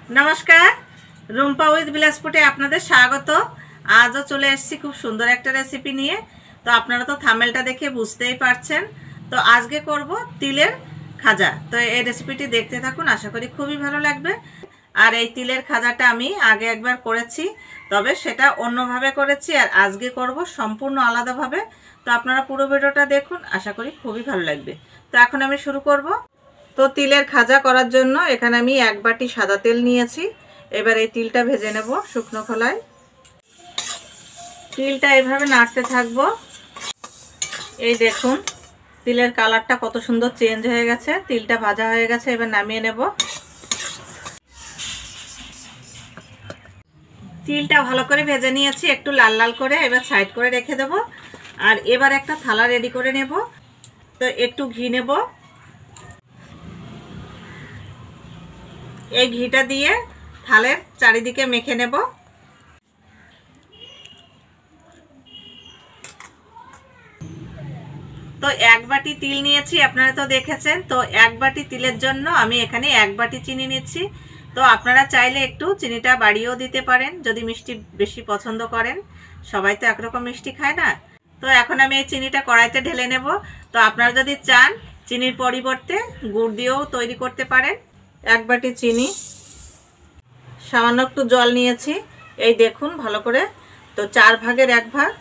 नमस्कार रुम्पा उइथ বিলাসপুটে আপনাদের স্বাগত। আজও চলে এসেছি খুব সুন্দর একটা রেসিপি নিয়ে। তো আপনারা তো থাম্বনেলটা দেখে বুঝতেই পারছেন। তো আজকে করব তিলের খাজা। তো এই রেসিপিটি দেখতে থাকুন, আশা করি খুবই ভালো লাগবে। আর এই তিলের খাজাটা আমি আগে একবার করেছি, তবে সেটা অন্যভাবে করেছি, আর আজকে করব সম্পূর্ণ আলাদাভাবে। তো আপনারা পুরো ভিডিওটা দেখুন, আশা করি খুবই ভালো লাগবে। তো এখন আমি শুরু করব। তো তিলের খাজা করার জন্য এখানে আমি 1 বাটি সাদা তেল নিয়েছি। এবার এই তিলটা ভেজে নেব শুকনো খোলায়। তিলটা এইভাবে নাড়তে থাকবো। এই দেখুন তিলের কালারটা কত সুন্দর চেঞ্জ হয়ে গেছে, তিলটা ভাজা হয়ে গেছে। এবার নামিয়ে নেব। তিলটা ভালো করে ভেজে নিয়েছি, একটু লাল লাল করে। এবার সাইড করে রেখে দেব। আর এবার একটা থালা রেডি করে নেব। তো একটু ঘি নেব। এই ঘিটা দিয়ে থালের চারিদিকে মেখে নেব। তো 1 বাটি তিল নিয়েছি, আপনারা তো দেখেছেন। তো 1 বাটি তিলের জন্য আমি এখানে 1 বাটি চিনি নিচ্ছি। তো আপনারা চাইলে একটু চিনিটা বাড়িয়েও দিতে পারেন যদি মিষ্টি বেশি পছন্দ করেন। সবাই তো একরকম মিষ্টি খায় না। তো এখন আমি এই চিনিটা কড়াইতে ঢেলে নেব। তো আপনারা যদি চান চিনির পরিবর্তে গুড় দিয়েও তৈরি করতে পারেন। 1 বাটি চিনি, সামান্য একটু জল নিয়েছি। এই দেখুন ভালো করে। তো 4 ভাগের 1 ভাগ।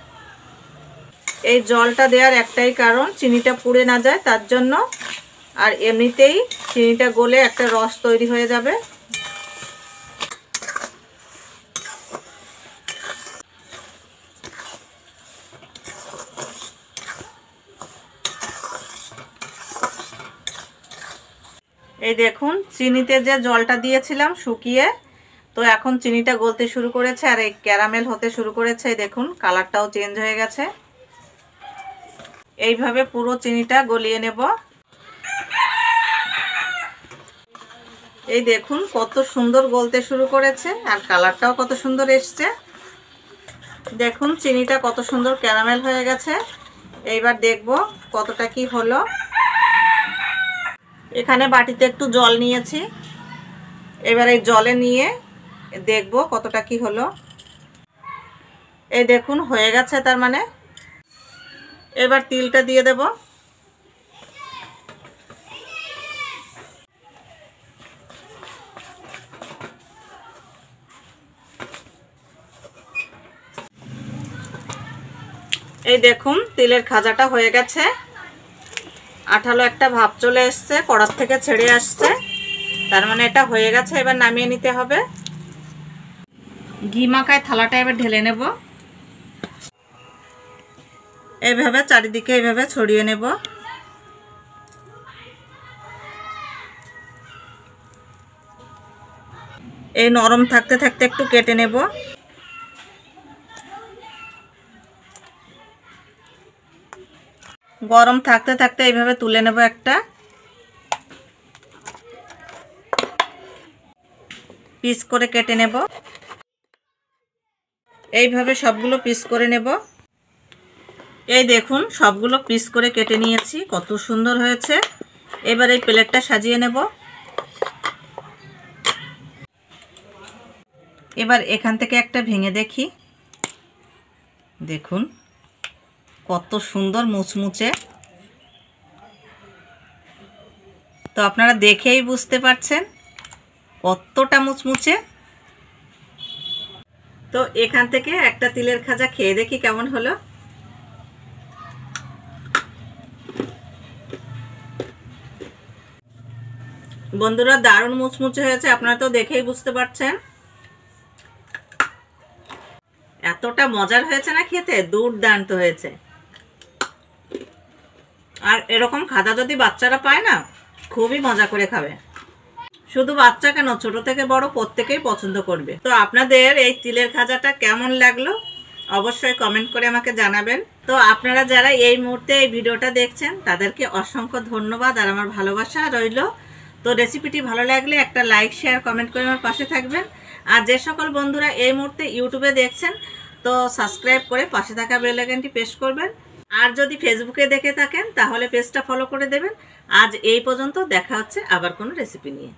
এই জলটা দেওয়ার একটাই কারণ চিনিটা পুড়ে না যায় তার জন্য। আর এমনিতেই চিনিটা গলে একটা রস তৈরি হয়ে যাবে। এই দেখুন চিনিতে যে জলটা দিয়েছিলাম শুকিয়ে, তো এখন চিনিটা গলতে শুরু করেছে আর এই ক্যারামেল হতে শুরু করেছে। এই দেখুন কালারটাও চেঞ্জ হয়ে গেছে। এইভাবে পুরো চিনিটা গলিয়ে নেব। এই দেখুন কত সুন্দর গলতে শুরু করেছে আর কালারটাও কত সুন্দর এসছে। দেখুন চিনিটা কত সুন্দর ক্যারামেল হয়ে গেছে। এইবার দেখব কতটা কি হলো। এখানে বাটিতে একটু জল নিয়েছি। এবার এই জলে নিয়ে দেখব কতটা কি হলো। এই দেখুন হয়ে গেছে, তার মানে এবার তিলটা দিয়ে দেব। এই দেখুন তিলের খাজাটা হয়ে গেছে। আঠালো একটা ভাব চলে এসছে, কড়ার থেকে ছেড়ে আসছে, তার মানে এটা হয়ে গেছে। এবার নামিয়ে নিতে হবে। ঘি মাখায় থালাটা এবার ঢেলে নেব। এইভাবে চারিদিকে এইভাবে ছড়িয়ে নেব। এই নরম থাকতে থাকতে একটু কেটে নেব। গরম থাকতে থাকতে এইভাবে তুলে নেব একটা। পিস করে কেটে নেব। এইভাবে সবগুলো পিস করে নেব। এই দেখুন সবগুলো পিস করে কেটে নিয়েছি, কত সুন্দর হয়েছে। এবার এই প্লেটটা সাজিয়ে নেব। এবার এখান থেকে একটা ভেঙে দেখি। দেখুন কত সুন্দর মুচমুচে। তো আপনারা দেখেই বুঝতে পারছেন কতটা মুচমুচে। তো এখান থেকে একটা তিলের খাজা খেয়ে দেখি কেমন হলো। বন্ধুরা দারুণ মুচমুচে হয়েছে, আপনারা তো দেখেই বুঝতে পারছেন। এতটা মজার হয়েছে না খেতে, দুর্দান্ত হয়েছে। আর এরকম খাজা যদি বাচ্চারা পায় না, খুবই মজা করে খাবে। শুধু বাচ্চা কেন, ছোট থেকে বড় প্রত্যেকেই পছন্দ করবে। তো আপনাদের এই তিলের খাজাটা কেমন লাগলো অবশ্যই কমেন্ট করে আমাকে জানাবেন। তো আপনারা যারা এই মুহূর্তে এই ভিডিওটা দেখছেন তাদেরকে অসংখ্য ধন্যবাদ আর আমার ভালোবাসা রইল। তো রেসিপিটি ভালো লাগলে একটা লাইক শেয়ার কমেন্ট করে আমার পাশে থাকবেন। আর যে সকল বন্ধুরা এই মুহূর্তে ইউটিউবে দেখছেন তো সাবস্ক্রাইব করে পাশে থাকা বেল আইকনটি প্রেস করবেন। আর যদি ফেসবুকে দেখে থাকেন তাহলে পেজটা ফলো করে দেবেন। আজ এই পর্যন্ত, দেখা হচ্ছে আবার কোনো রেসিপি নিয়ে।